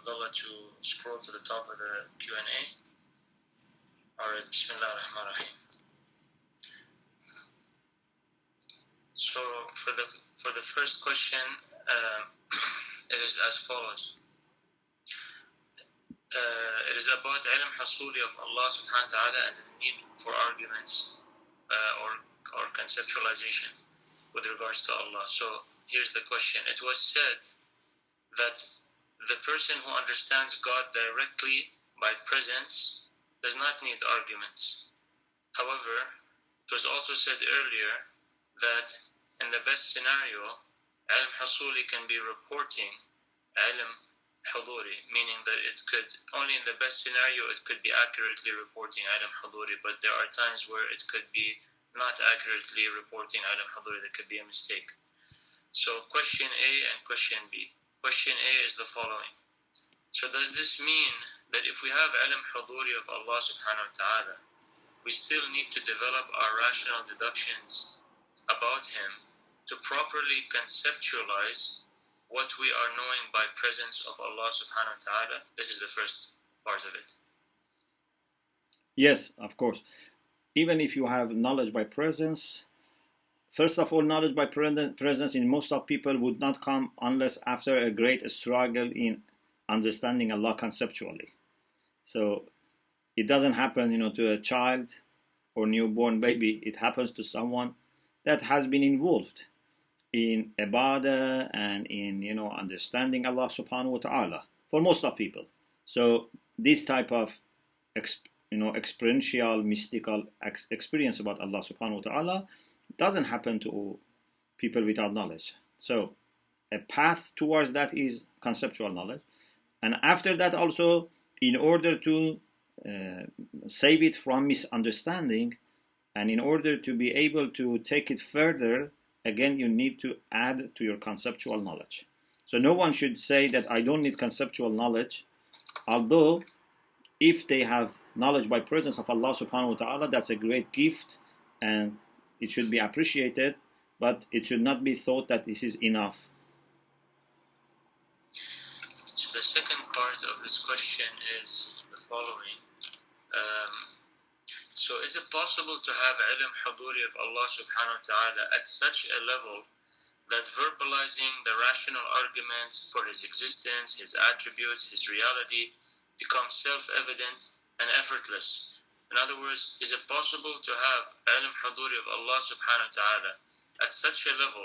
Abdullah to scroll to the top of the Q&A. Alright, Bismillah ar-Rahman ar-Rahim. So for the first question, it is as follows. It is about ilm hasuli of Allah subhanahu wa ta'ala and the need for arguments or conceptualization with regards to Allah. So here's the question. It was said that the person who understands God directly by presence does not need arguments. However, it was also said earlier that in the best scenario, ilm hasuli can be reporting ilm huduri, meaning that it could, only in the best scenario, it could be accurately reporting ilm huduri, but there are times where it could be not accurately reporting ilm huduri. There could be a mistake. So question A and question B. Question A is the following. So does this mean that if we have ilm huduri of Allah subhanahu wa ta'ala, we still need to develop our rational deductions about Him to properly conceptualize what we are knowing by presence of Allah subhanahu wa ta'ala? This is the first part of it. Yes, of course. Even if you have knowledge by presence, first of all, knowledge by presence in most of people would not come unless after a great struggle in understanding Allah conceptually. So it doesn't happen, to a child or newborn baby. It happens to someone that has been involved in ibadah and in, understanding Allah subhanahu wa ta'ala for most of people. So this type of, experiential, mystical experience about Allah subhanahu wa ta'ala doesn't happen to people without knowledge. So a path towards that is conceptual knowledge. And after that also, in order to save it from misunderstanding and in order to be able to take it further, again, you need to add to your conceptual knowledge. So no one should say that I don't need conceptual knowledge, although if they have knowledge by presence of Allah subhanahu wa ta'ala, that's a great gift and it should be appreciated, but it should not be thought that this is enough. So the second part of this question is the following. So is it possible to have ilm huduri of Allah subhanahu wa ta'ala at such a level that verbalizing the rational arguments for His existence, His attributes, His reality becomes self-evident and effortless? In other words, is it possible to have ilm huduri of Allah subhanahu wa ta'ala at such a level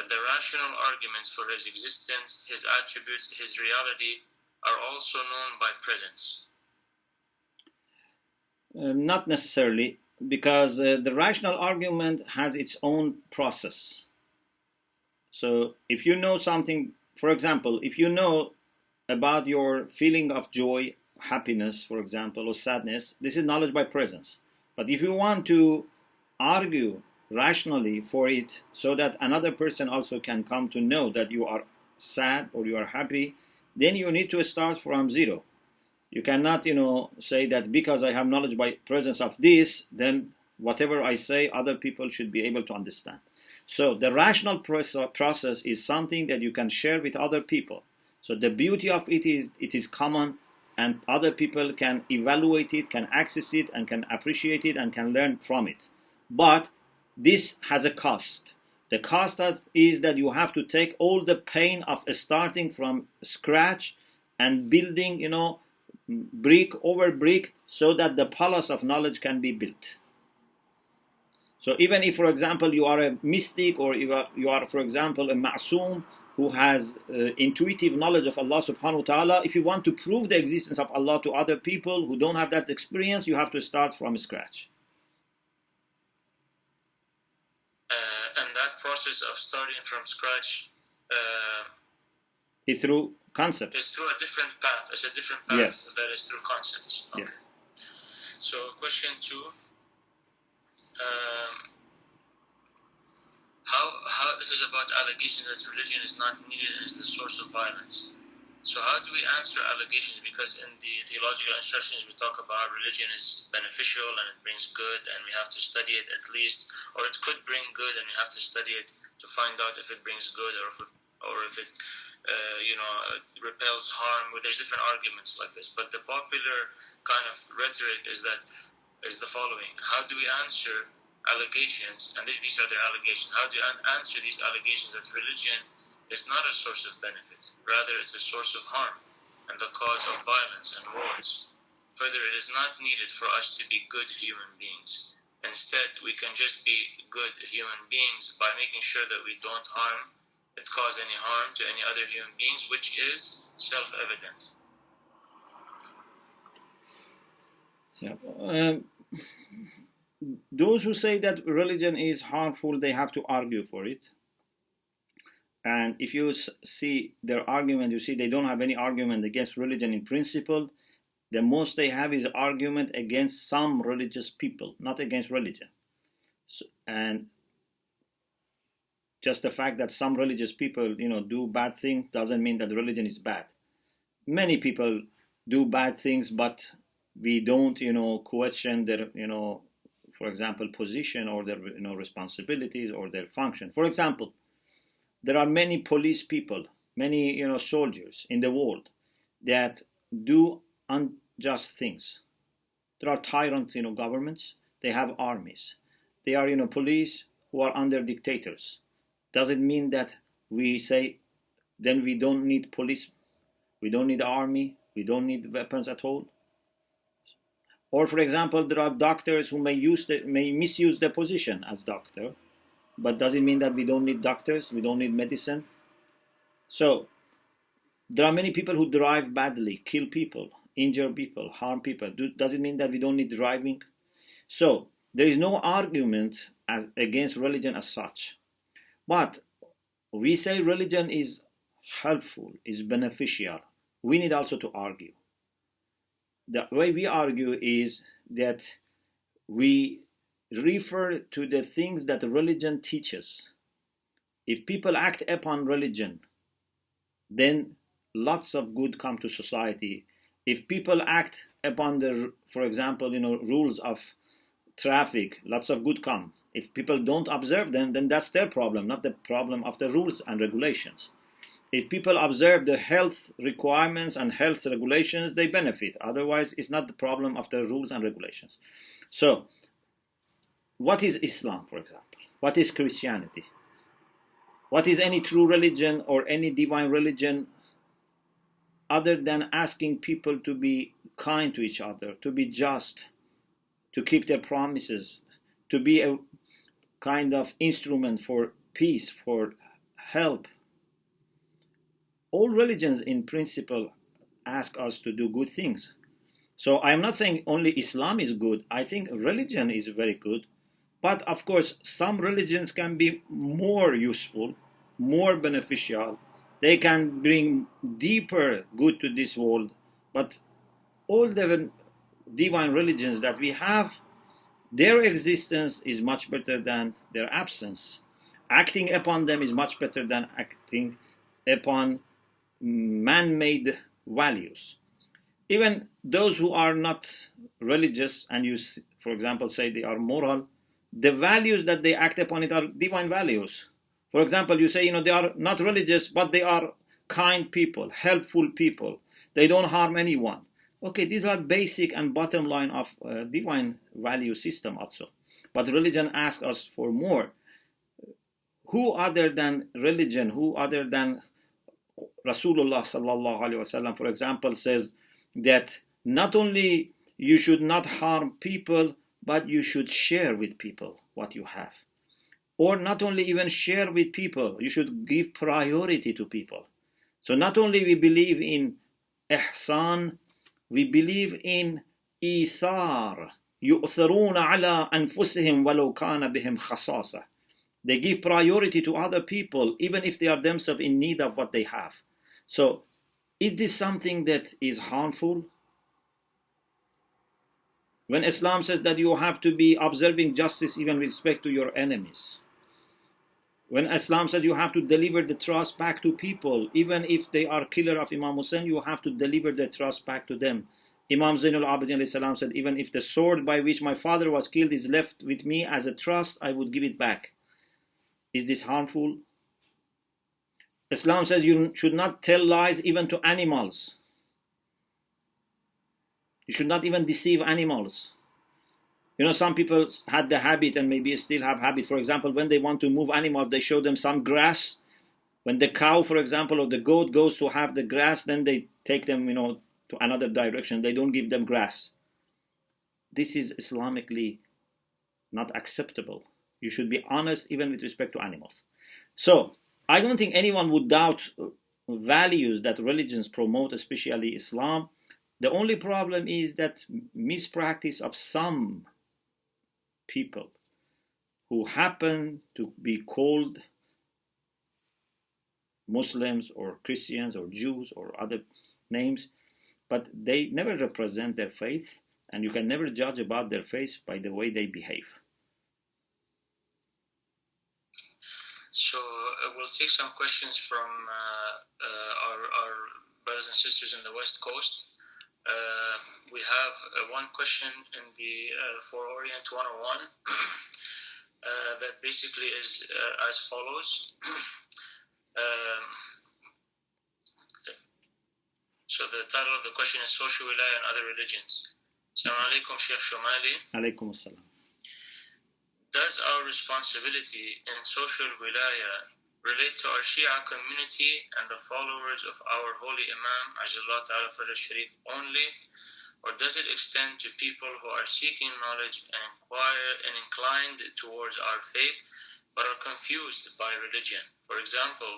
that the rational arguments for His existence, His attributes, His reality are also known by presence? Not necessarily, because the rational argument has its own process. So if you know something, for example, if you know about your feeling of joy, happiness, for example, or sadness, this is knowledge by presence. But if you want to argue rationally for it so that another person also can come to know that you are sad or you are happy, then you need to start from zero. You cannot, say that because I have knowledge by presence of this, then whatever I say, other people should be able to understand. So the rational process is something that you can share with other people. So the beauty of it is common, and other people can evaluate it, can access it, and can appreciate it, and can learn from it. But this has a cost. The cost is that you have to take all the pain of starting from scratch and building, brick over brick so that the palace of knowledge can be built. So even if, for example, you are a mystic or you are, for example, a ma'soom who has intuitive knowledge of Allah subhanahu wa ta'ala, if you want to prove the existence of Allah to other people who don't have that experience, you have to start from scratch. And that process of starting from scratch is through concepts. It's through a different path. It's a different path. Yes. That is through concepts. Okay. Yes. So question 2. How this is about allegations that religion is not needed and is the source of violence. So how do we answer allegations? Because in the theological instructions we talk about religion is beneficial and it brings good and we have to study it at least, or it could bring good and we have to study it to find out if it brings good or if it repels harm. There's different arguments like this, but the popular kind of rhetoric is the following: how do we answer allegations? And these are their allegations. How do you answer these allegations that religion is not a source of benefit, rather it's a source of harm and the cause of violence and wars? Further, it is not needed for us to be good human beings. Instead, we can just be good human beings by making sure that we don't cause any harm to any other human beings, which is self-evident. Yeah. Those who say that religion is harmful, they have to argue for it. And if you see their argument, you see they don't have any argument against religion in principle. The most they have is argument against some religious people, not against religion. And just the fact that some religious people, do bad things doesn't mean that religion is bad. Many people do bad things, but we don't, question their, for example, position or their, responsibilities or their function. For example, there are many police people, many, soldiers in the world that do unjust things. There are tyrant, governments. They have armies. They are, police who are under dictators. Does it mean that we say then we don't need police, we don't need army, we don't need weapons at all? Or, for example, there are doctors who may misuse their position as doctor, but does it mean that we don't need doctors, we don't need medicine? So there are many people who drive badly, kill people, injure people, harm people. Does it mean that we don't need driving? So there is no argument against religion as such. But we say religion is helpful, is beneficial. We need also to argue. The way we argue is that we refer to the things that religion teaches. If people act upon religion, then lots of good come to society. If people act upon for example, rules of traffic, lots of good come. If people don't observe them, then that's their problem, not the problem of the rules and regulations. If people observe the health requirements and health regulations, they benefit. Otherwise, it's not the problem of the rules and regulations. So, what is Islam, for example? What is Christianity? What is any true religion or any divine religion other than asking people to be kind to each other, to be just, to keep their promises, to be a kind of instrument for peace, for help? All religions in principle ask us to do good things. So I am not saying only Islam is good. I think religion is very good. But of course, some religions can be more useful, more beneficial. They can bring deeper good to this world. But all the divine religions that we have, their existence is much better than their absence. Acting upon them is much better than acting upon man-made values. Even those who are not religious, and you, for example, say they are moral, the values that they act upon it are divine values. For example, you say, they are not religious, but they are kind people, helpful people. They don't harm anyone. Okay, these are basic and bottom line of divine value system also. But religion asks us for more. Who other than religion, who other than Rasulullah sallallahu alaihi wasallam, for example, says that not only you should not harm people, but you should share with people what you have. Or not only even share with people, you should give priority to people. So not only we believe in ihsan, we believe in ithar. يُؤْثَرُونَ عَلَىٰ أَنفُسِهِمْ وَلَوْ كَانَ بِهِمْ خَصَاصَةٌ. They give priority to other people, even if they are themselves in need of what they have. So, is this something that is harmful? When Islam says that you have to be observing justice even with respect to your enemies. When Islam says you have to deliver the trust back to people, even if they are killer of Imam Hussein, you have to deliver the trust back to them. Imam Zainul Abidin salam said, even if the sword by which my father was killed is left with me as a trust, I would give it back. Is this harmful? Islam says you should not tell lies even to animals. You should not even deceive animals. You know, some people had the habit, and maybe still have habit, for example, when they want to move animals, they show them some grass. When the cow, for example, or the goat goes to have the grass, then they take them, you know, to another direction. They don't give them grass. This is Islamically not acceptable. You should be honest even with respect to animals. So, I don't think anyone would doubt values that religions promote, especially Islam. The only problem is that mispractice of some people who happen to be called Muslims or Christians or Jews or other names, but they never represent their faith, and you can never judge about their faith by the way they behave. So we'll take some questions from our brothers and sisters in the West Coast. We have one question in the for Orient 101 that basically is as follows. So the title of the question is Social Wilaya and Other Religions. Assalamu alaikum, Sheikh Shomali. Alaikum assalam. Does our responsibility in social wilaya relate to our Shia community and the followers of our holy Imam, Ajjallah Ta'ala Fajr Sharif only, or does it extend to people who are seeking knowledge and inclined towards our faith, but are confused by religion? For example,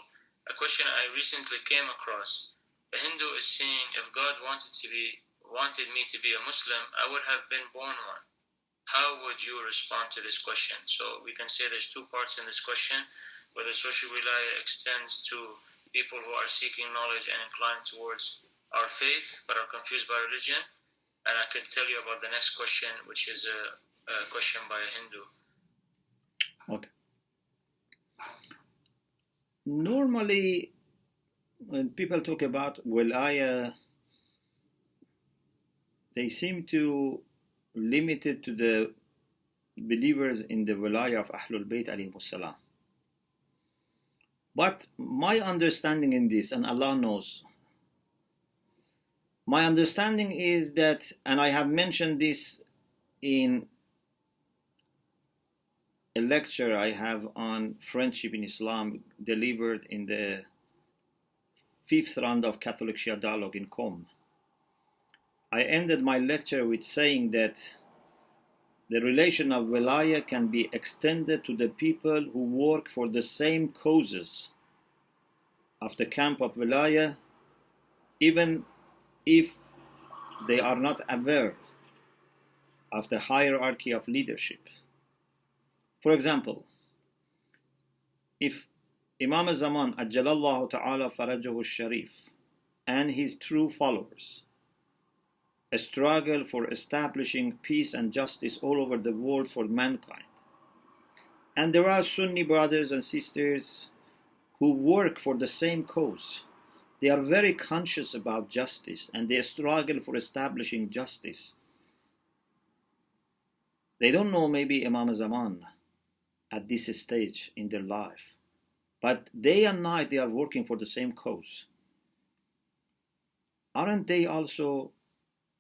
a question I recently came across. A Hindu is saying, if God wanted me to be a Muslim, I would have been born one. How would you respond to this question? So we can say there's two parts in this question, whether social wilaya extends to people who are seeking knowledge and inclined towards our faith, but are confused by religion. And I can tell you about the next question, which is a question by a Hindu. Okay. Normally, when people talk about wilaya, they seem to limit it to the believers in the wilaya of Ahlul Bayt alayhimus salam. But my understanding in this, and Allah knows, my understanding is that, and I have mentioned this in a lecture I have on friendship in Islam delivered in the 5th round of Catholic Shia Dialogue in Qom. I ended my lecture with saying that the relation of wilaya can be extended to the people who work for the same causes of the camp of wilaya, even if they are not aware of the hierarchy of leadership. For example, if Imam Zaman Ajjalallahu Ta'ala Farajahu Sharif and his true followers struggle for establishing peace and justice all over the world for mankind, and there are Sunni brothers and sisters who work for the same cause, they are very conscious about justice and they struggle for establishing justice. They don't know maybe Imam Zaman at this stage in their life, but day and night they are working for the same cause. Aren't they also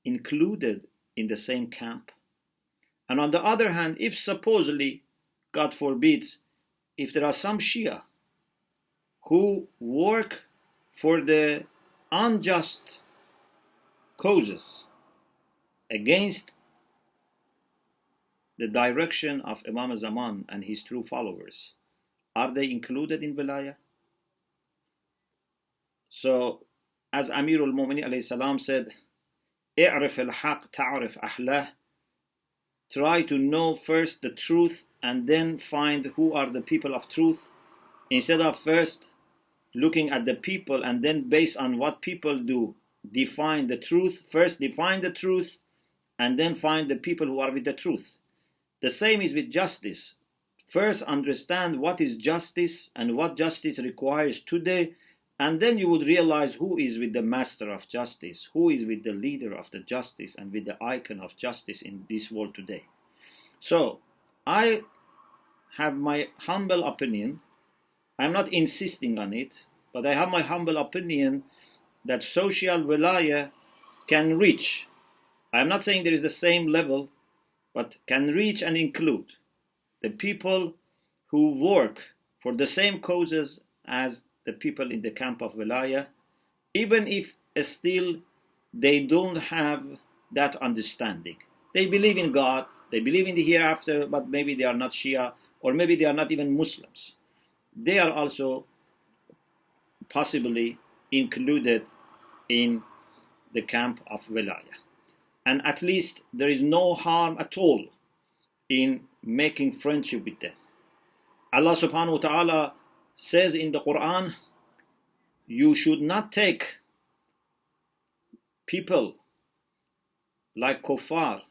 included in the same camp? And on the other hand, if supposedly, God forbids, if there are some Shia who work for the unjust causes against the direction of Imam Zaman and his true followers, are they included in Wilaya? So, as Amirul Mu'minin alayhi salam said, اعرف الحق تعرف أهله. Try to know first the truth and then find who are the people of truth, instead of first looking at the people and then based on what people do define the truth. First define the truth and then find the people who are with the truth. The same is with justice. First understand what is justice and what justice requires today, and then you would realize who is with the master of justice, who is with the leader of the justice and with the icon of justice in this world today. So, I have my humble opinion. I'm not insisting on it. But I have my humble opinion that social wilaya can reach, I'm not saying there is the same level, but can reach and include the people who work for the same causes as the people in the camp of wilaya, even if still they don't have that understanding. They believe in God, they believe in the hereafter, but maybe they are not Shia, or maybe they are not even Muslims. They are also possibly included in the camp of wilaya. And at least there is no harm at all in making friendship with them. Allah subhanahu wa ta'ala says in the Quran, you should not take people like kuffar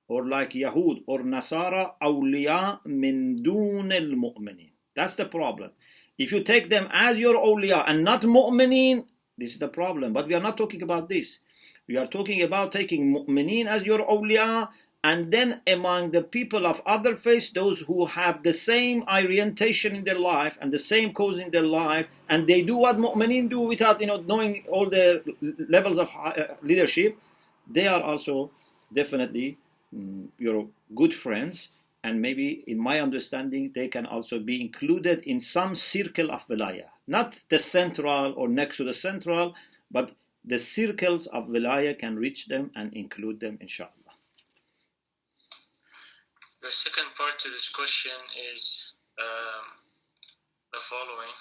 or like Yahud or Nasara awliya min dun al-mu'minin. That's the problem. If you take them as your awliya and not mu'minin, this is the problem. But we are not talking about this. We are talking about taking mu'minin as your awliya, and then among the people of other faiths, those who have the same orientation in their life and the same cause in their life, and they do what mu'minin do without knowing all the levels of leadership, they are also definitely your good friends, and maybe in my understanding they can also be included in some circle of wilaya, not the central or next to the central, but the circles of wilaya can reach them and include them, inshallah. The second part to this question is the following.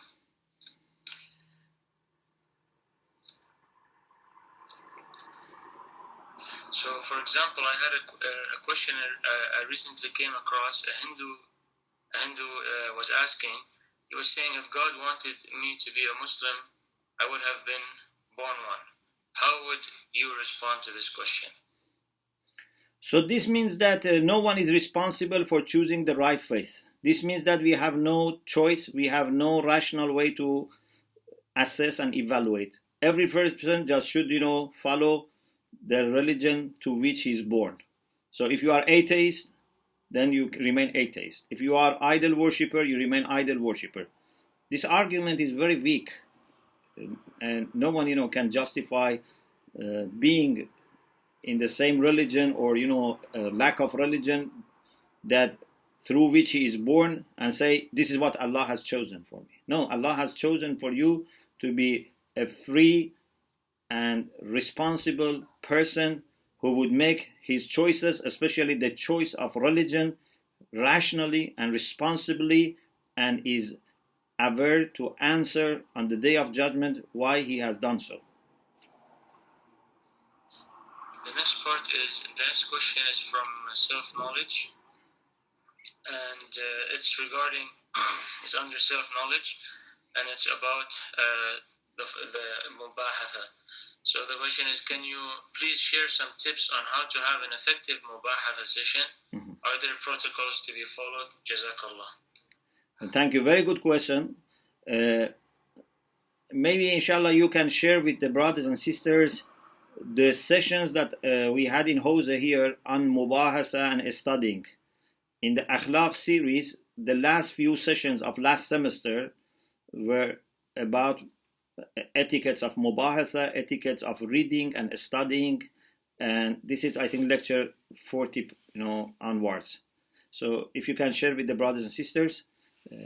So, for example, I had a question I recently came across. A Hindu was asking. He was saying, if God wanted me to be a Muslim, I would have been born one. How would you respond to this question? So this means that no one is responsible for choosing the right faith. This means that we have no choice, we have no rational way to assess and evaluate. Every person just should, follow the religion to which he is born. So if you are atheist, then you remain atheist. If you are idol worshipper, you remain idol worshipper. This argument is very weak, and no one, can justify being in the same religion or lack of religion that through which he is born and say this is what Allah has chosen for me. No, Allah has chosen for you to be a free and responsible person who would make his choices, especially the choice of religion, rationally and responsibly, and is aware to answer on the day of judgment why he has done so. The next question is from self-knowledge, and it's regarding, it's under self-knowledge, and it's about the mubahatha. So the question is, can you please share some tips on how to have an effective mubahatha session? Mm-hmm. Are there protocols to be followed? Jazakallah. Thank you. Very good question. Maybe inshallah you can share with the brothers and sisters the sessions that we had in Hawza here on mubahasa and studying. In the Akhlaq series, the last few sessions of last semester were about etiquettes of mubahatha, etiquettes of reading and studying, and this is, I think, lecture 40, onwards. So if you can share with the brothers and sisters,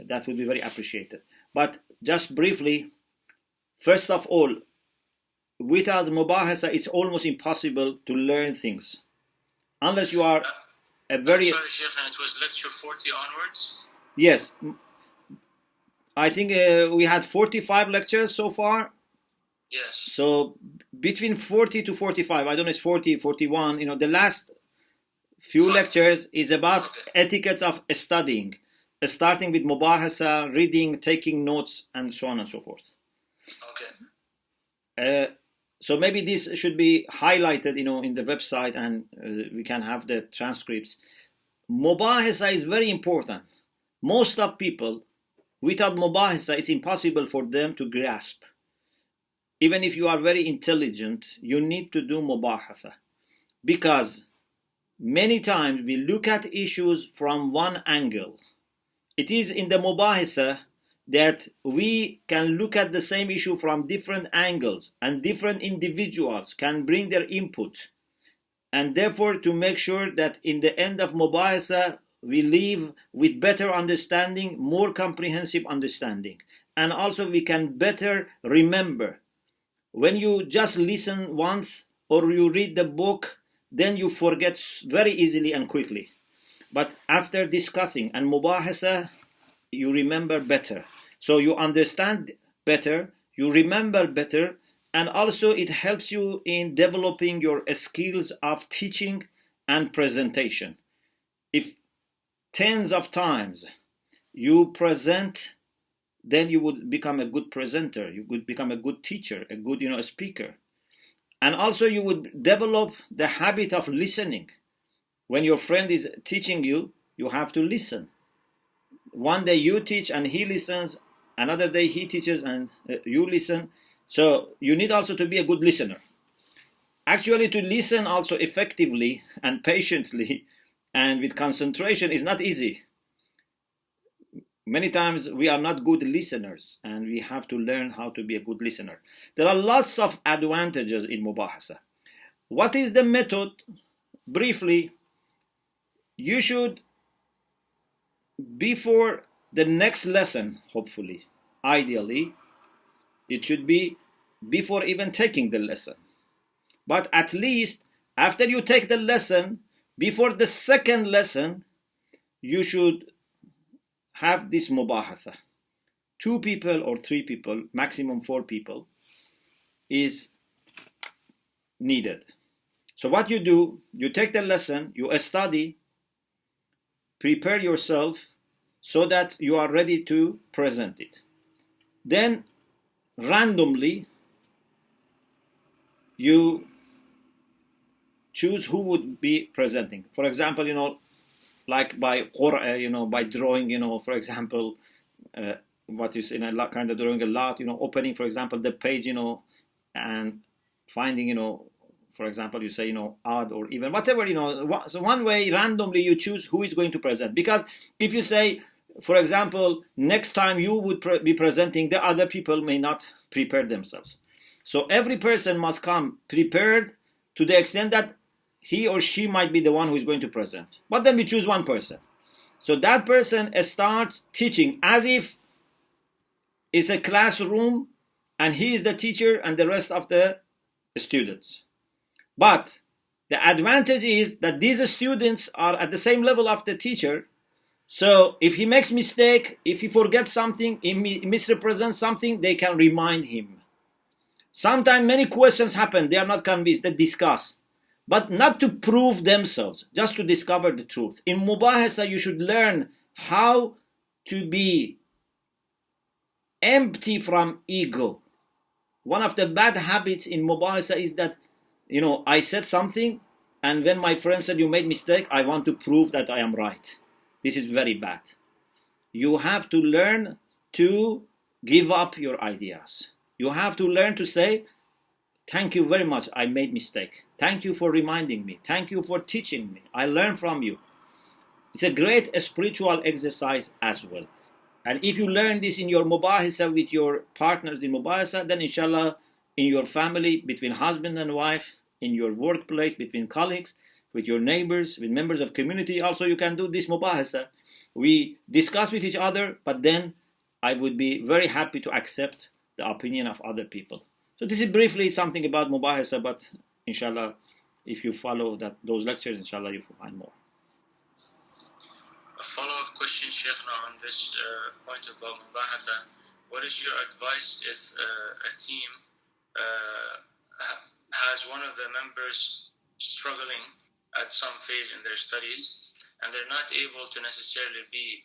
that would be very appreciated. But just briefly, first of all, without mubahasa, it's almost impossible to learn things, unless you are a very. I'm sorry, Sheikh, and it was lecture 40 onwards. Yes. I think we had 45 lectures so far. Yes. So between 40 to 45, I don't know, it's 40, 41, the last few lectures is about etiquettes of studying, starting with mubahasa, reading, taking notes, and so on and so forth. Okay. So maybe this should be highlighted, in the website, and we can have the transcripts. Mubahasa is very important. Most of people, without mubahasa, it's impossible for them to grasp. Even if you are very intelligent, you need to do mubahasa. Because many times we look at issues from one angle. It is in the mubahasa that we can look at the same issue from different angles, and different individuals can bring their input, and therefore to make sure that in the end of Mubahasa we leave with better understanding, more comprehensive understanding, and also we can better remember. When you just listen once or you read the book, then you forget very easily and quickly. But after discussing and Mubahasa, you remember better. So you understand better, you remember better, and also it helps you in developing your skills of teaching and presentation. If tens of times you present, then you would become a good presenter, you would become a good teacher, a good speaker. And also you would develop the habit of listening. When your friend is teaching you, you have to listen. One day you teach and he listens, another day he teaches and you listen. So you need also to be a good listener. Actually, to listen also effectively and patiently and with concentration is not easy. Many times we are not good listeners, and we have to learn how to be a good listener. There are lots of advantages in Mubahasa. What is the method? Briefly, you should, before the next lesson, hopefully, ideally, it should be before even taking the lesson. But at least after you take the lesson, before the second lesson, you should have this Mubahasa. 2 people or 3 people, maximum 4 people, is needed. So what you do, you take the lesson, you study, prepare yourself so that you are ready to present it. Then randomly you choose who would be presenting. For example, like by Qur'an, by drawing, for example, what is in a kind of drawing a lot, opening, for example, the page, and finding, for example, you say, odd or even whatever, So one way, randomly, you choose who is going to present. Because if you say, for example, next time you would be presenting, the other people may not prepare themselves. So every person must come prepared to the extent that he or she might be the one who is going to present. But then we choose one person. So that person starts teaching as if it's a classroom and he is the teacher and the rest of the students. But the advantage is that these students are at the same level of the teacher. So if he makes mistake, if he forgets something, he misrepresents something, they can remind him. Sometimes many questions happen, they are not convinced, they discuss. But not to prove themselves, just to discover the truth. In Mubahasa, you should learn how to be empty from ego. One of the bad habits in Mubahasa is that, I said something, and when my friend said you made mistake, I want to prove that I am right. This is very bad. You have to learn to give up your ideas. You have to learn to say, thank you very much, I made mistake. Thank you for reminding me. Thank you for teaching me. I learned from you. It's a great spiritual exercise as well. And if you learn this in your Mubahasa with your partners in Mubahasa, then inshallah, in your family, between husband and wife, in your workplace, between colleagues, with your neighbors, with members of community, also you can do this Mubahasa. We discuss with each other, but then I would be very happy to accept the opinion of other people. So this is briefly something about Mubahasa, but inshallah, if you follow those lectures, inshallah, you will find more. A follow-up question, Sheikhna, on this point about Mubahasa. What is your advice if a team has one of the members struggling at some phase in their studies, and they're not able to necessarily be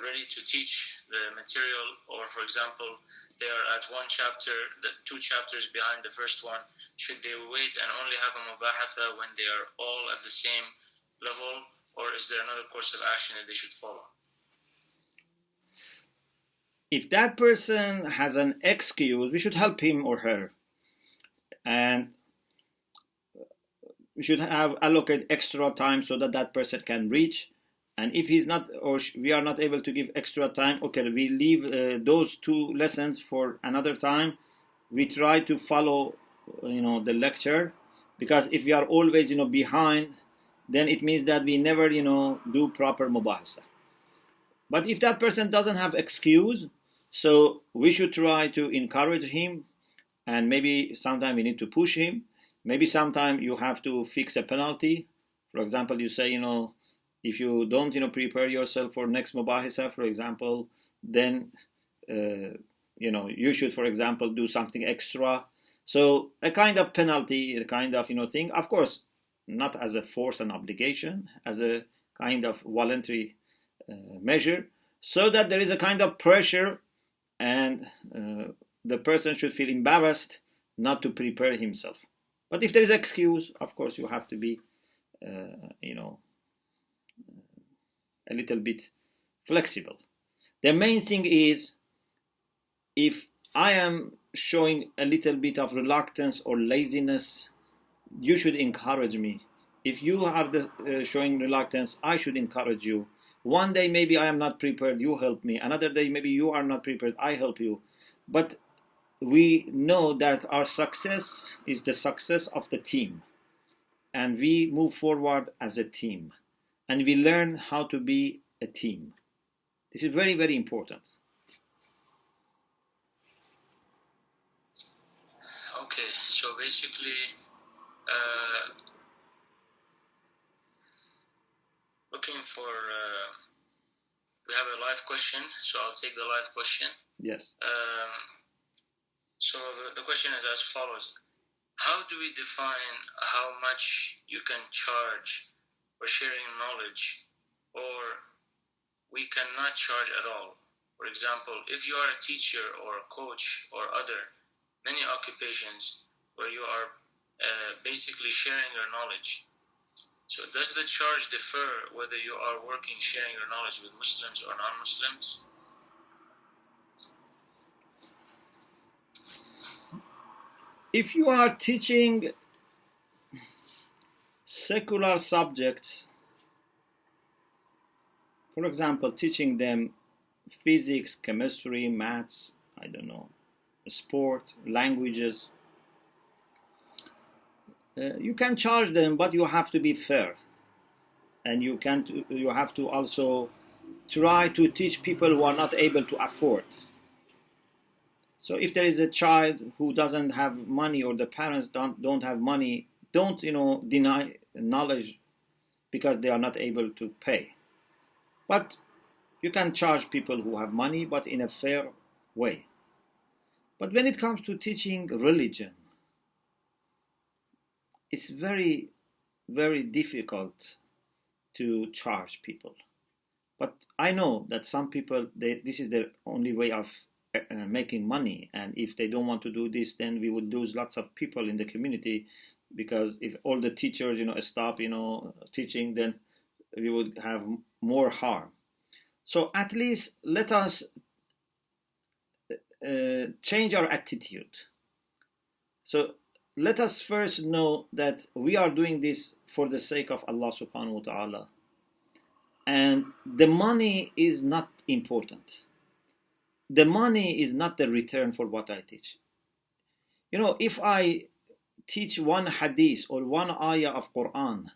ready to teach the material, or for example, they are at one chapter, the 2 chapters behind the first one? Should they wait and only have a Mubahatha when they are all at the same level, or is there another course of action that they should follow? If that person has an excuse, we should help him or her, and we should have allocate extra time so that that person can reach And if he's not, or we are not able to give extra time, okay, we leave those 2 lessons for another time. We try to follow, the lecture, because if we are always, behind, then it means that we never, do proper mubahasa. But if that person doesn't have excuse, so we should try to encourage him, and maybe sometimes we need to push him. Maybe sometimes you have to fix a penalty. For example, you say, if you don't, prepare yourself for next mubahisa, for example, then, you should, for example, do something extra. So a kind of penalty, a kind of, thing, of course, not as a force and obligation, as a kind of voluntary measure, so that there is a kind of pressure, and the person should feel embarrassed not to prepare himself. But if there is excuse, of course, you have to be, a little bit flexible. The main thing is, if I am showing a little bit of reluctance or laziness, you should encourage me. If you are showing reluctance, I should encourage you. One day maybe I am not prepared, you help me. Another day maybe you are not prepared, I help you. But we know that our success is the success of the team. And we move forward as a team. And we learn how to be a team. This is very, very important. Okay, so basically, looking for, we have a live question, so I'll take the live question. Yes. So the question is as follows. How do we define how much you can charge for sharing knowledge, or we cannot charge at all? For example, if you are a teacher or a coach or other, many occupations where you are basically sharing your knowledge. So does the charge differ whether you are working, sharing your knowledge with Muslims or non-Muslims? If you are teaching secular subjects, for example, teaching them physics, chemistry, maths, I don't know, sport, languages, you can charge them, but you have to be fair. And you have to also try to teach people who are not able to afford. So if there is a child who doesn't have money, or the parents don't have money, don't deny knowledge because they are not able to pay. But you can charge people who have money, but in a fair way. But when it comes to teaching religion, it's very, very difficult to charge people. But I know that some people, this is their only way of making money, and if they don't want to do this, then we would lose lots of people in the community, because if all the teachers stop teaching, then we would have more harm. So at least let us change our attitude. So let us first know that we are doing this for the sake of Allah subhanahu wa ta'ala, and the money is not important. The money is not the return for what I teach. If I teach one hadith or one ayah of Quran,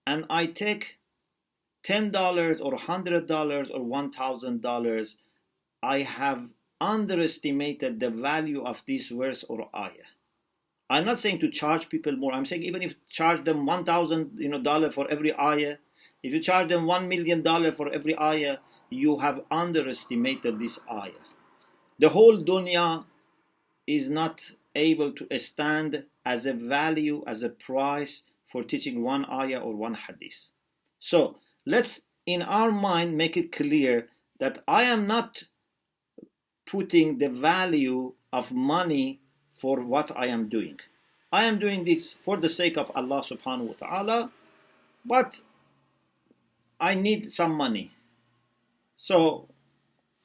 and I take $10 or $100 or $1,000, I have underestimated the value of this verse or ayah. I'm not saying to charge people more. I'm saying even if you charge them $1,000 for every ayah, if you charge them $1 million for every ayah, you have underestimated this ayah. The whole dunya is not able to stand as a value, as a price for teaching one ayah or one hadith. So let's in our mind make it clear that I am not putting the value of money for what I am doing. I am doing this for the sake of Allah subhanahu wa ta'ala, but I need some money. So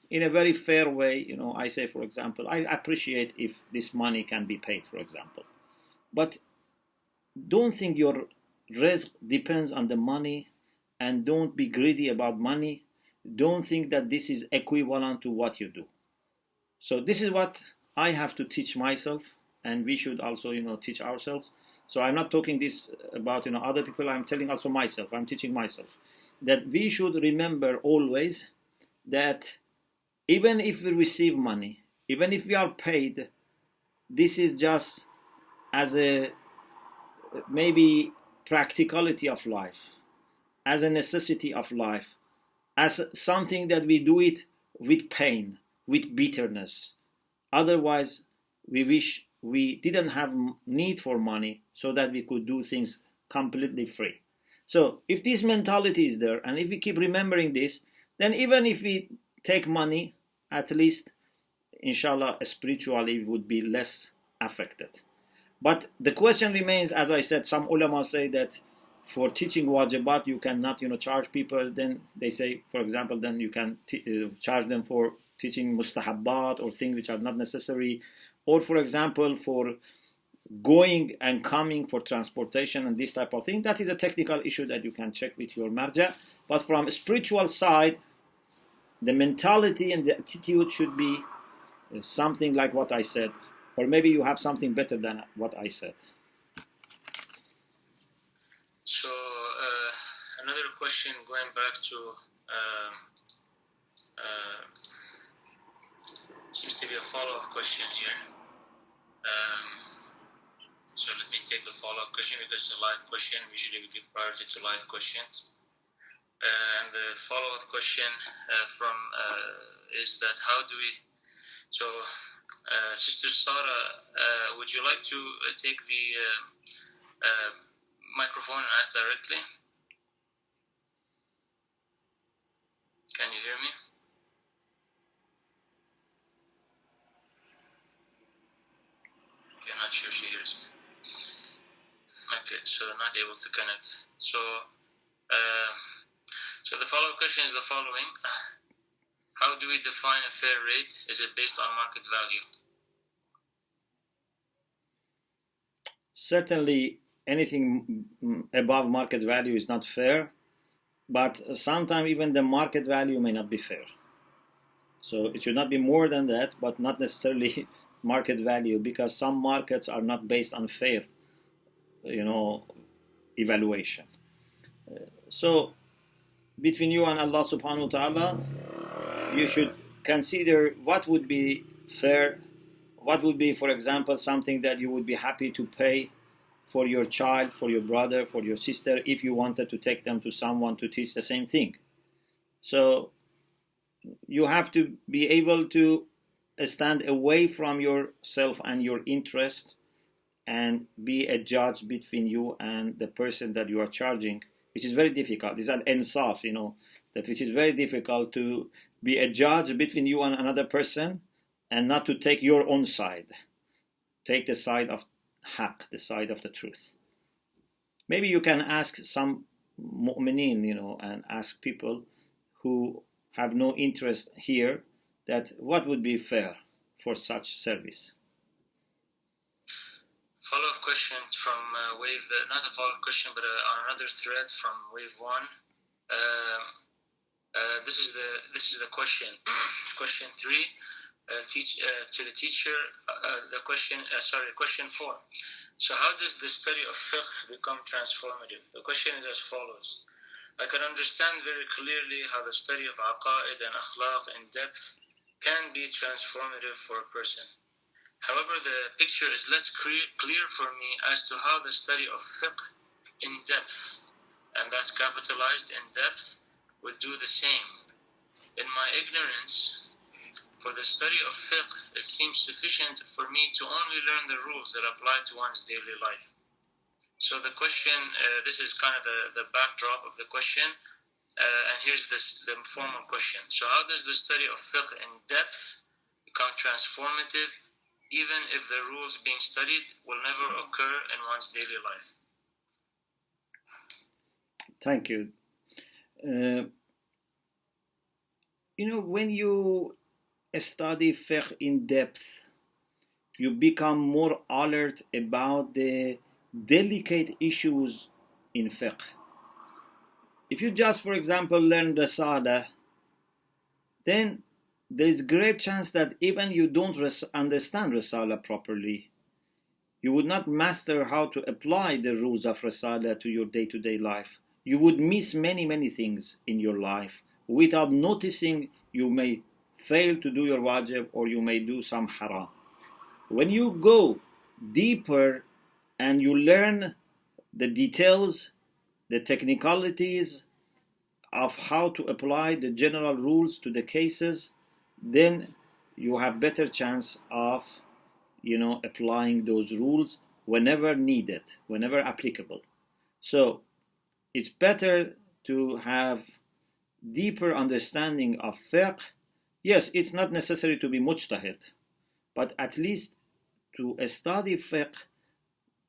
in a very fair way, I say, for example, I appreciate if this money can be paid, for example. But don't think your rizq depends on the money, and don't be greedy about money. Don't think that this is equivalent to what you do. So this is what I have to teach myself, and we should also, teach ourselves. So I'm not talking this about, other people. I'm telling also myself. I'm teaching myself that we should remember always that even if we receive money, even if we are paid, this is just as a maybe practicality of life, as a necessity of life, as something that we do it with pain, with bitterness. Otherwise, we wish we didn't have need for money so that we could do things completely free. So if this mentality is there, and if we keep remembering this, then even if we take money, at least, inshallah, spiritually, we would be less affected. But the question remains, as I said, some ulama say that for teaching wajibat, you cannot, charge people. Then they say, for example, then you can charge them for teaching mustahabbat or things which are not necessary. Or, for example, for going and coming for transportation and this type of thing. That is a technical issue that you can check with your marja. But from a spiritual side, the mentality and the attitude should be something like what I said. Or maybe you have something better than what I said. So, another question going back to, seems to be a follow-up question here. So let me take the follow-up question because it's a live question. Usually we give priority to live questions. And the follow-up question is that how do we... So, Sister Sarah, would you like to take the microphone and ask directly? Can you hear me? Okay, not sure she hears me. Okay, so not able to connect. So the follow-up question is the following. How do we define a fair rate? Is it based on market value? Certainly, anything above market value is not fair, but sometimes even the market value may not be fair. So it should not be more than that, but not necessarily market value, because some markets are not based on fair, evaluation. So between you and Allah subhanahu wa ta'ala, you should consider what would be fair, what would be, for example, something that you would be happy to pay for your child, for your brother, for your sister, if you wanted to take them to someone to teach the same thing. So you have to be able to stand away from yourself and your interest and be a judge between you and the person that you are charging, which is very difficult. It's an insaf, that which is very difficult to be a judge between you and another person and not to take your own side. Take the side of haq, the side of the truth. Maybe you can ask some mu'mineen, and ask people who have no interest here that what would be fair for such service. Follow-up question from Wave, not a follow-up question, but on another thread from Wave 1. This is the question. Question 3. To the teacher, question 4. So how does the study of fiqh become transformative? The question is as follows. I can understand very clearly how the study of aqa'id and akhlaq in depth can be transformative for a person. However, the picture is less clear for me as to how the study of fiqh in depth, and that's capitalized in depth, would do the same. In my ignorance, for the study of fiqh, it seems sufficient for me to only learn the rules that apply to one's daily life. So the question, this is kind of the backdrop of the question, and here's the formal question. So how does the study of fiqh in depth become transformative, even if the rules being studied will never occur in one's daily life? Thank you. When you study fiqh in depth, you become more alert about the delicate issues in fiqh. if you just, for example, learn Risala, then there is great chance that even you don't understand Risala properly. You would not master how to apply the rules of Risala to your day-to-day life. You would miss many, many things in your life. Without noticing, you may fail to do your wajib or you may do some haram. When you go deeper and you learn the details, the technicalities of how to apply the general rules to the cases, then you have better chance of applying those rules whenever needed, whenever applicable. So it's better to have deeper understanding of fiqh. Yes, it's not necessary to be mujtahid, but at least to study fiqh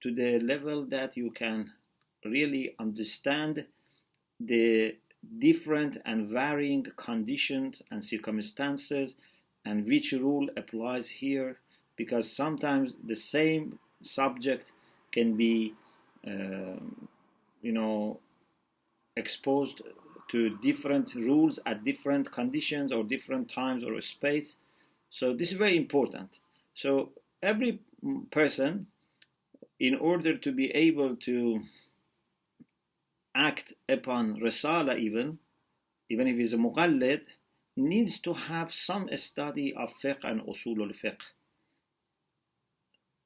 to the level that you can really understand the different and varying conditions and circumstances and which rule applies here, because sometimes the same subject can be exposed to different rules at different conditions or different times or space. So this is very important. So every person, in order to be able to act upon Risala, even if he's a muqallid, needs to have some study of fiqh and usul al-fiqh,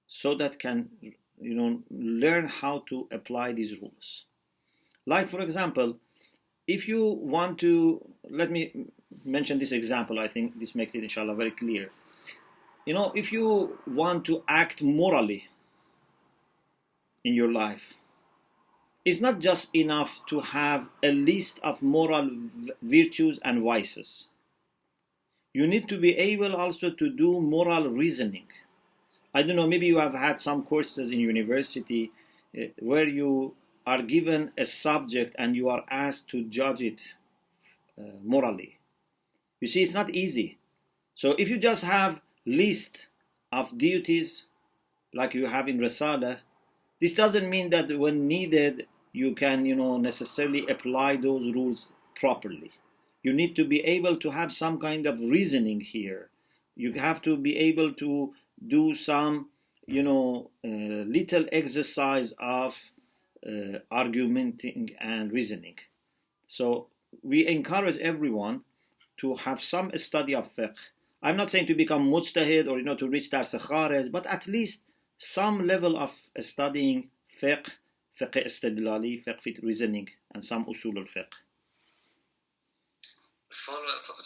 so that can learn how to apply these rules. Like, for example, if you want to, let me mention this example, I think this makes it inshallah very clear. If you want to act morally in your life, it's not just enough to have a list of moral virtues and vices. You need to be able also to do moral reasoning. I don't know, maybe you have had some courses in university where you are given a subject and you are asked to judge it morally. You see, it's not easy. So if you just have list of duties like you have in Risala, this doesn't mean that when needed you can necessarily apply those rules properly. You need to be able to have some kind of reasoning here. You have to be able to do some little exercise of argumenting and reasoning. So we encourage everyone to have some study of fiqh. I'm not saying to become mujtahid or to reach dars kharij, but at least some level of studying fiqh istidlali, fiqh reasoning, and some usul al-fiqh. The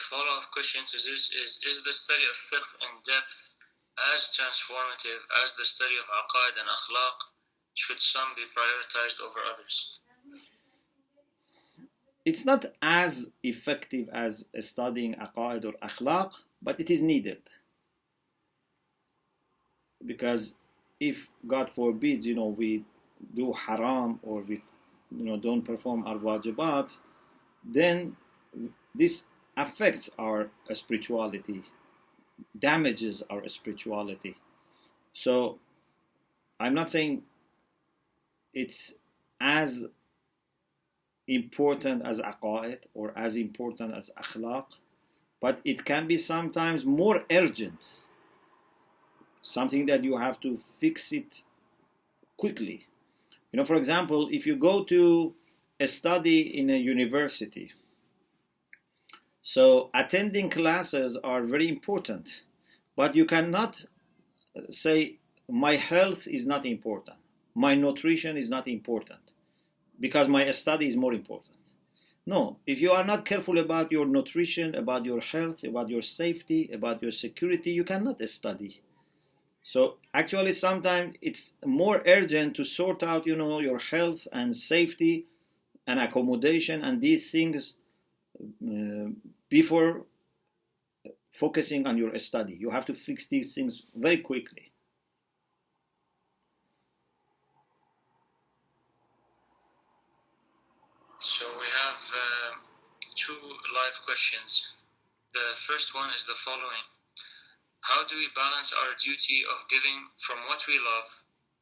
follow-up question to this is the study of fiqh in depth as transformative as the study of aqaid and akhlaq? Should some be prioritized over others? It's not as effective as studying aqaid or akhlaq, but it is needed. Because if, God forbids, we do haram or we don't perform our wajibat, then this affects our spirituality, damages our spirituality. So I'm not saying it's as important as aqaid or as important as akhlaq, but it can be sometimes more urgent, something that you have to fix it quickly. For example, if you go to a study in a university, so attending classes are very important, but you cannot say my health is not important, my nutrition is not important, because my study is more important. No, if you are not careful about your nutrition, about your health, about your safety, about your security, you cannot study. So actually sometimes it's more urgent to sort out, your health and safety and accommodation and these things before focusing on your study. You have to fix these things very quickly. So we have two live questions. The first one is the following. How do we balance our duty of giving from what we love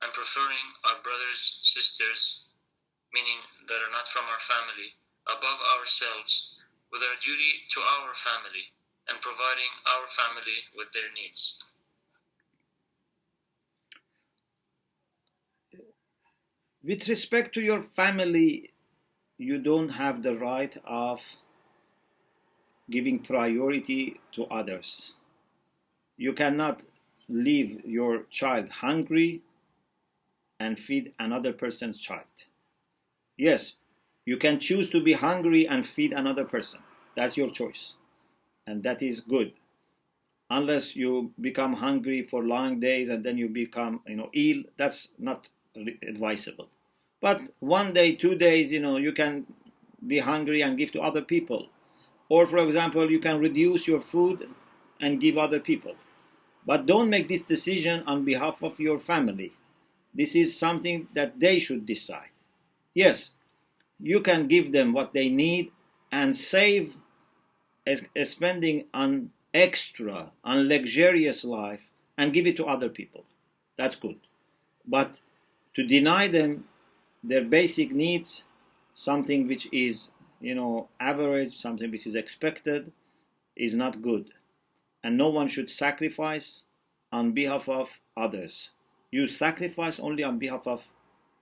and preferring our brothers, sisters, meaning that are not from our family, above ourselves with our duty to our family and providing our family with their needs. With respect to your family, you don't have the right of giving priority to others. You cannot leave your child hungry and feed another person's child. Yes, you can choose to be hungry and feed another person. That's your choice. And that is good. Unless you become hungry for long days and then you become ill, that's not advisable. But 1 day, 2 days, you can be hungry and give to other people. Or, for example, you can reduce your food and give other people. But don't make this decision on behalf of your family. This is something that they should decide. Yes, you can give them what they need and save spending on extra, on luxurious life and give it to other people. That's good. But to deny them their basic needs, something which is, average, something which is expected, is not good. And no one should sacrifice on behalf of others. You sacrifice only on behalf of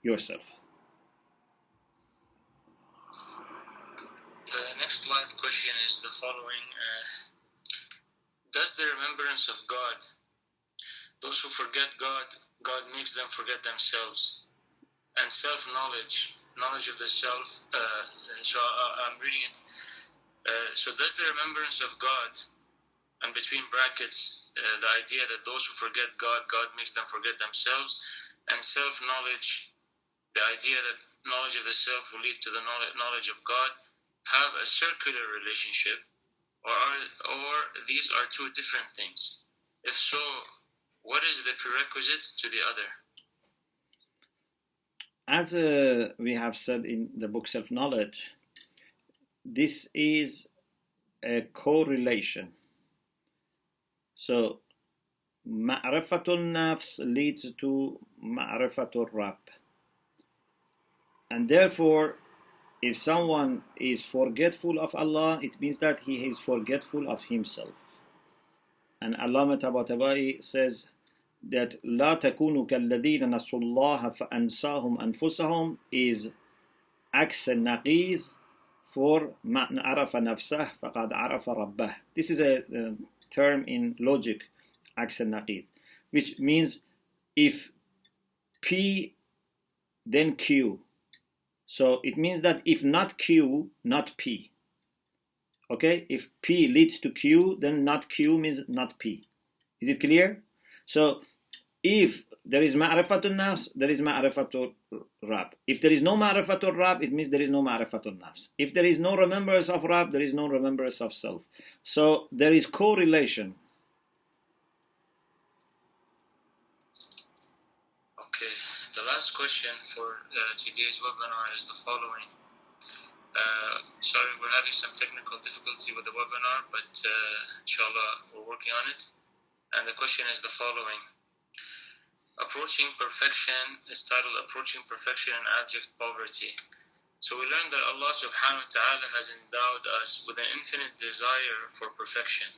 yourself. The next live question is the following. Does the remembrance of God, those who forget God, God makes them forget themselves, and self-knowledge, knowledge of the self, I'm reading it. So does the remembrance of God, and between brackets, the idea that those who forget God, God makes them forget themselves, and self-knowledge, the idea that knowledge of the self will lead to the knowledge of God, have a circular relationship, or these are two different things? If so, what is the prerequisite to the other? As we have said in the book Self-Knowledge, this is a correlation. So, ma'rifatul nafs leads to ma'rifatul Rabb. And therefore, if someone is forgetful of Allah, it means that he is forgetful of himself. And Allama Tabatabai says that لا تكونوا كالذين نسوا الله فأنساهم أنفسهم is عكس النقيض for من عرف نفسه فقد عرف ربه. This is a term in logic, عكس النقيض, which means if P then Q. So it means that if not Q, not P. Okay? If P leads to Q, then not Q means not P. Is it clear? So if there is ma'rifatul nafs, there is ma'rifatul Rabb. If there is no ma'rifatul Rabb, it means there is no ma'rifatul nafs. If there is no remembrance of Rabb, there is no remembrance of self. So there is correlation. Okay, the last question for today's webinar is the following. Sorry, we're having some technical difficulty with the webinar, but inshallah, we're working on it. And the question is the following. Approaching perfection is titled Approaching Perfection in Abject Poverty. So we learned that Allah subhanahu wa ta'ala has endowed us with an infinite desire for perfection.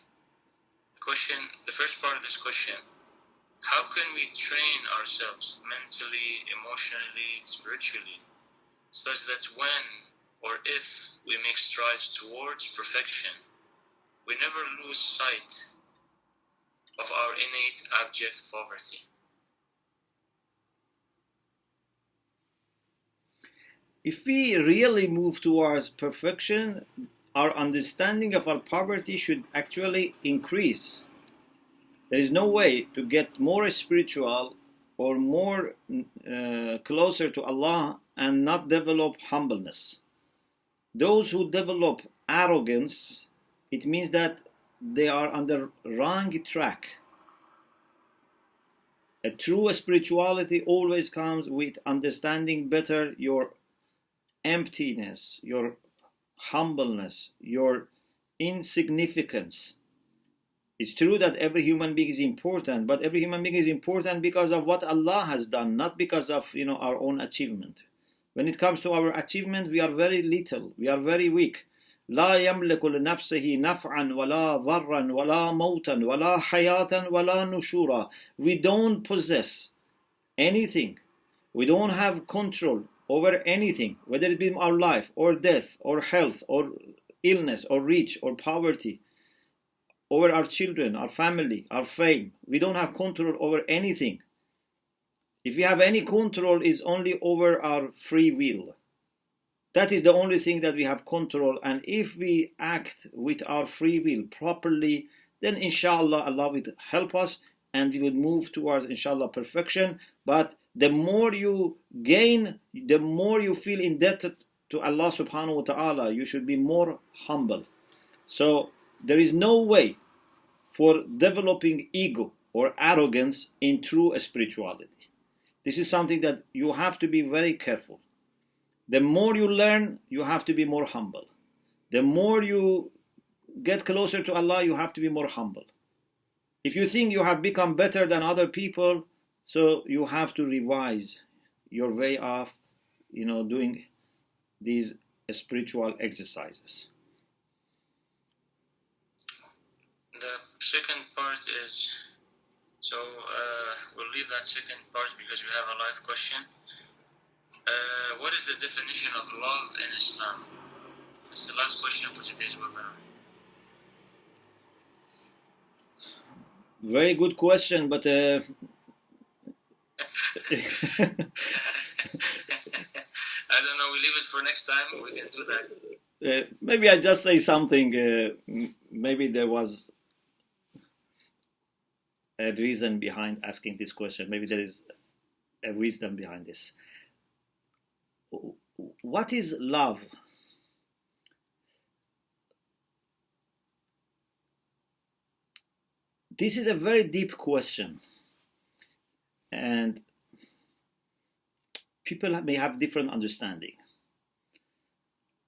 The first part of this question, how can we train ourselves mentally, emotionally, spiritually, such that when or if we make strides towards perfection, we never lose sight of our innate abject poverty? If we really move towards perfection, our understanding of our poverty should actually increase. There is no way to get more spiritual or more closer to Allah and not develop humbleness. Those who develop arrogance, it means that they are on the wrong track. A true spirituality always comes with understanding better your emptiness, your humbleness, your insignificance. It's true that every human being is important, but every human being is important because of what Allah has done, not because of our own achievement. When it comes to our achievement, we are very little, we are very weak. لا يملك لنفسه نفعا ولا ضرا ولا موتا ولا حياة ولا نشورا. We don't possess anything. We don't have control over anything, whether it be our life or death or health or illness or rich or poverty, over our children, our family, our fame. We don't have control over anything. If we have any control, it's only over our free will. That is the only thing that we have control. And if we act with our free will properly, then inshallah Allah will help us and we will move towards inshallah perfection. But the more you gain, the more you feel indebted to Allah subhanahu wa ta'ala. You should be more humble. So there is no way for developing ego or arrogance in true spirituality. This is something that you have to be very careful. The more you learn, you have to be more humble. The more you get closer to Allah, you have to be more humble. If you think you have become better than other people, so you have to revise your way of, doing these spiritual exercises. The second part is, we'll leave that second part because we have a live question. What is the definition of love in Islam? That's the last question for today's webinar. Very good question, but I don't know, we leave it for next time. We can do that. Maybe I just say something. Maybe there was a reason behind asking this question. Maybe there is a wisdom behind this. What is love? This is a very deep question, and people may have different understanding.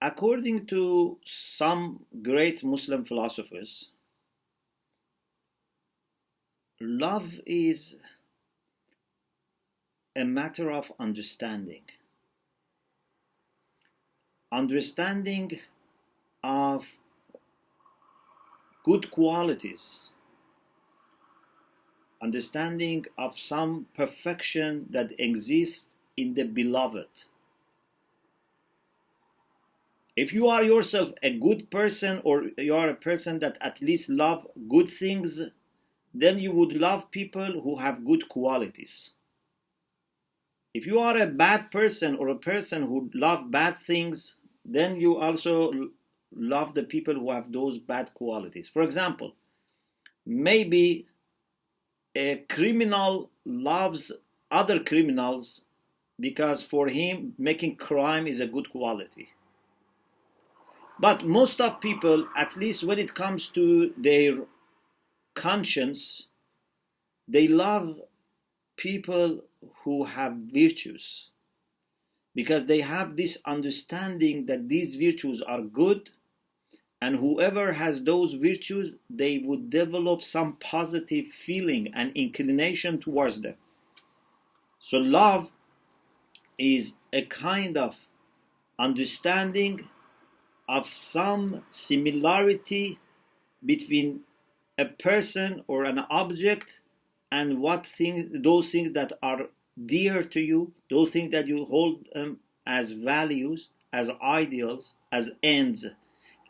According to some great Muslim philosophers, love is a matter of understanding. Understanding of good qualities, understanding of some perfection that exists in the beloved. If you are yourself a good person, or you are a person that at least love good things, then you would love people who have good qualities. If you are a bad person or a person who loves bad things, then you also love the people who have those bad qualities. For example, maybe a criminal loves other criminals because for him making crime is a good quality. But most of people, at least when it comes to their conscience, they love people who have virtues, because they have this understanding that these virtues are good, and whoever has those virtues, they would develop some positive feeling and inclination towards them. So love is a kind of understanding of some similarity between a person or an object and those things that are dear to you, those things that you hold as values, as ideals, as ends.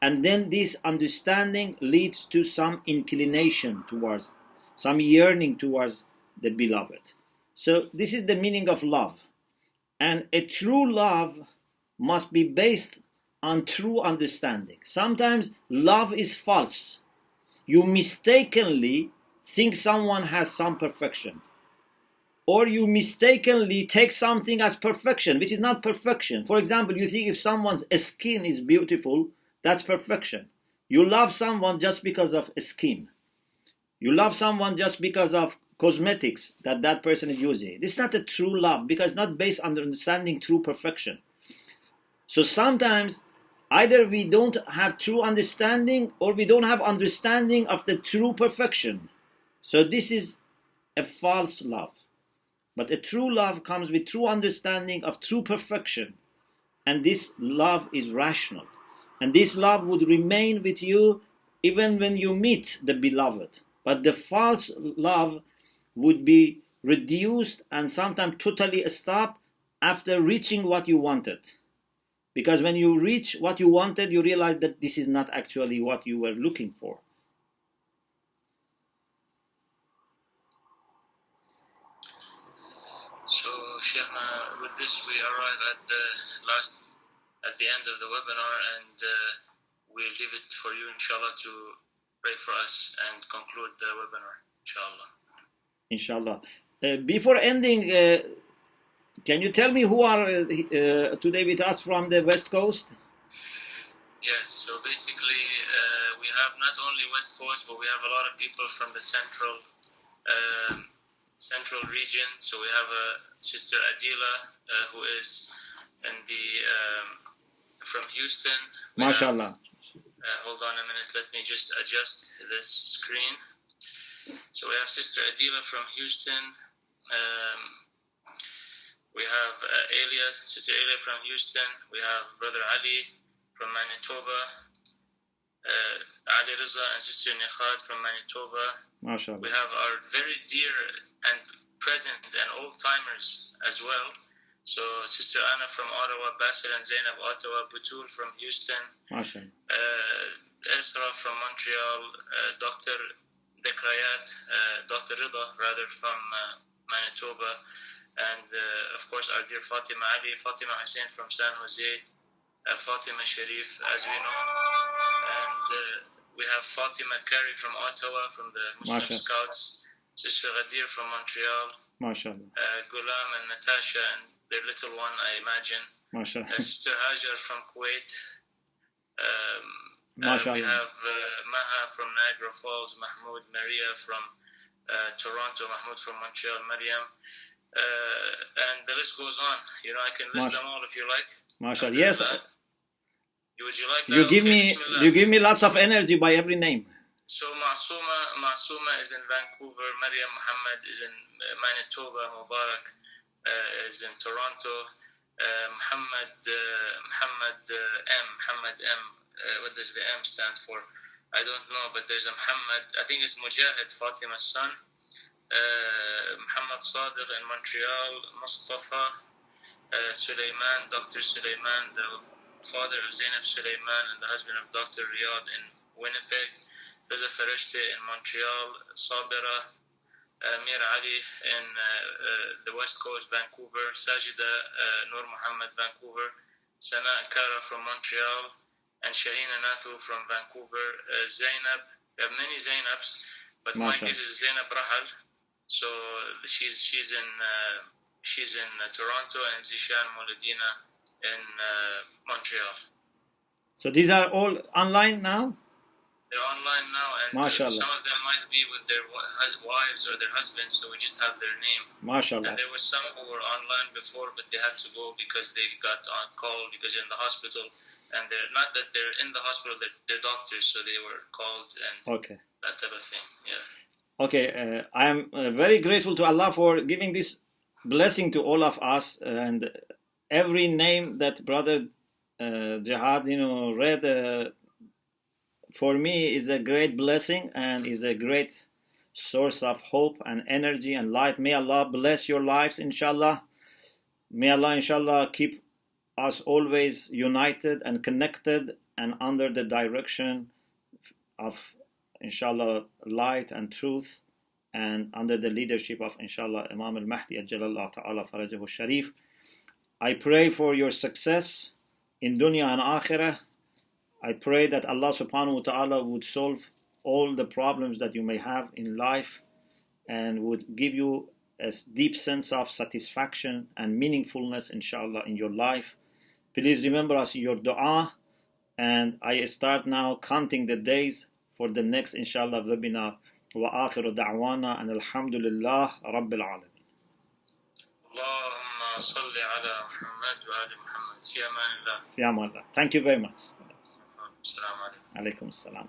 And then this understanding leads to some inclination towards, some yearning towards the beloved. So this is the meaning of love. And a true love must be based on true understanding. Sometimes love is false. You mistakenly think someone has some perfection, or you mistakenly take something as perfection, which is not perfection. For example, you think if someone's skin is beautiful, that's perfection. You love someone just because of skin. You love someone just because of cosmetics that person is using. This is not a true love, because it's not based on understanding true perfection. So sometimes either we don't have true understanding, or we don't have understanding of the true perfection. So this is a false love. But a true love comes with true understanding of true perfection. and this love is rational. And this love would remain with you even when you meet the beloved. But the false love would be reduced and sometimes totally stop after reaching what you wanted. Because when you reach what you wanted, you realize that this is not actually what you were looking for. So, Sheikhna, with this we arrive at the end of the webinar, and we'll leave it for you, inshallah, to pray for us and conclude the webinar, inshallah. Inshallah. Before ending, can you tell me who are today with us from the West Coast? Yes, so basically we have not only West Coast, but we have a lot of people from the central region. So we have Sister Adila, who is in the from Houston. MashaAllah. Hold on a minute, let me just adjust this screen. So we have Sister Adila from Houston. We have Sister Elia from Houston. We have Brother Ali from Manitoba. Ali Riza and Sister Nikhat from Manitoba. MashaAllah. We have our very dear and present and old-timers as well. So Sister Anna from Ottawa, Basil and Zainab Ottawa, Butul from Houston, Esra from Montreal, Dr. Dekrayat, Dr. Rida rather from Manitoba, and of course our dear Fatima Ali, Fatima Hussein from San Jose, Fatima Sharif, as we know, and we have Fatima Kari from Ottawa from the Muslim Scouts, Sister Ghadir from Montreal, Gulam and Natasha and their little one, I imagine, Sister Hajar from Kuwait, we have Maha from Niagara Falls, Mahmoud, Maria from Toronto, Mahmoud from Montreal, Mariam, and the list goes on. You know, I can list them all if you like. MashaAllah. Yes. Would you like that? You give me lots of energy by every name. So Masuma is in Vancouver, Mariam Muhammad is in Manitoba, Mubarak is in Toronto, Muhammad M. What does the M stand for? I don't know, but there's a Muhammad, I think it's Mujahid, Fatima's son, Muhammad Sadiq in Montreal, Mustafa, Suleiman, Dr. Suleiman, the father of Zainab Suleiman and the husband of Dr. Riyad in Winnipeg, Riza Farishte in Montreal, Sabira, Mir Ali in the West Coast, Vancouver, Sajida Nur Muhammad, Vancouver, Sana Kara from Montreal, and Shahina Nathu from Vancouver, Zainab. We have many Zainabs, but my guess is Zainab Rahal. So she's in Toronto, and Zishan Mouladina in Montreal. So these are all online now? They're online now, and some of them might be with their wives or their husbands, so we just have their name. MashaAllah. And there were some who were online before, but they had to go because they got on call because they're in the hospital. And they're not that they're in the hospital, they're doctors, so they were called and that type of thing. Yeah. Okay, I am very grateful to Allah for giving this blessing to all of us, and every name that Brother Jihad, read for me is a great blessing and is a great source of hope and energy and light. May Allah bless your lives, inshallah. May Allah, inshallah, keep us always united and connected and under the direction of, inshallah, light and truth, and under the leadership of, inshallah, Imam al-Mahdi Ajjalallah Ta'ala Farajahu Sharif. I pray for your success in dunya and akhirah. I pray that Allah subhanahu wa ta'ala would solve all the problems that you may have in life and would give you a deep sense of satisfaction and meaningfulness, inshallah, in your life. Please remember us in your dua, and I start now counting the days for the next, inshallah, webinar. Wa akhiru da'wana and alhamdulillah rabbil alamin. Allahumma salli ala Muhammad wa ali Muhammad. Fi amanillah. Fi amanillah. Thank you very much. Assalamu alaikum. Alaikum assalam.